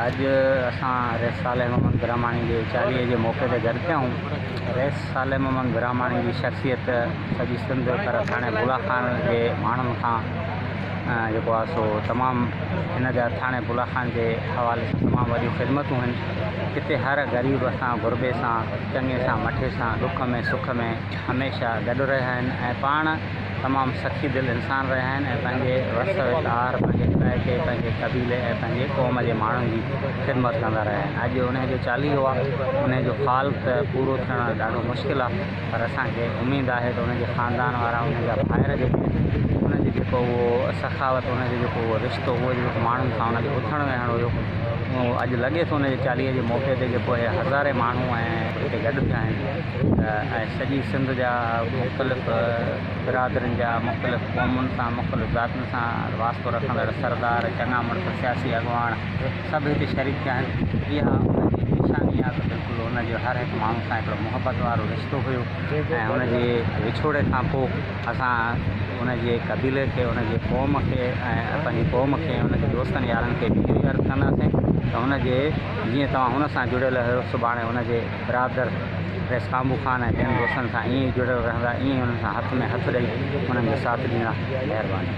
अॼु असां रेस साले मोहम्मद ब्रह्माणी जे चालीहे जे मौक़े ते गॾु थिया आहियूं। रेस साले मोहम्मद ब्रह्माणी जी शख़्सियत सॼी सिंध पर थाणे बुला खान जे माण्हुनि खां जेको आहे सो तमामु हिन जा थाणे बुला खान जे हवाले सां तमामु वॾियूं ख़िदमतूं आहिनि। हिते हर ग़रीब सां गुरबे सां चङे सां मठे सां दुख में सुख में हमेशह गॾु रहिया आहिनि ऐं पाण तमामु सखी दिलि इंसान रहिया आहिनि ऐं पंहिंजे वस विकार पंहिंजे इलाइक़े पंहिंजे क़बीले ऐं पंहिंजे क़ौम जे माण्हुनि जी ख़िदमत कंदा रहिया आहिनि। अॼु उन जो चालीहो आहे, उन जो ख़ाल त पूरो थियणु ॾाढो मुश्किल आहे, पर असांखे उमेद आहे त उनजे ख़ानदान वारा उन जा ॿाहिरि जेके उनजो जेको उहो सखावत उनजो जेको उहो रिश्तो उहो जेको माण्हुनि सां उनखे उथणु वेहणु हुयो उहो अॼु लॻे थो उनजे चालीहे जे मौक़े ते जेको आहे हज़ारे माण्हू ऐं हिते गॾु थिया आहिनि ऐं सॼी सिंध जा मुख़्तलिफ़ बिरादरियुनि जा मुख़्तलिफ़ क़ौमुनि सां मुख़्तलिफ़ ज़ातियुनि सां वास्तो रखंदड़ सरदार चङा मुड़ुस सियासी अॻुवान सभु हिते शरीक थिया आहिनि। इहा उनजी निशानी आहे त बिल्कुलु उनजो हर हिकु माण्हू सां हिकिड़ो मुहबत वारो रिश्तो हुयो ऐं उनजे विछोड़े खां पोइ असां उनजे क़बीले खे उनजे क़ौम खे ऐं पंहिंजी क़ौम खे उनजे दोस्तनि यारनि खे इहो ई अर्ज़ु कंदासीं त उनजे जीअं तव्हां हुन सां जुड़ियल आहियो सुभाणे उनजे बिरादर रेस कांबू खान ऐं ॿियनि दोस्तनि सां ईअं ई जुड़ियल रहंदा, ईअं ई उन्हनि सां हथ में हथु ॾेई उन्हनि जो साथ ॾींदा। महिरबानी।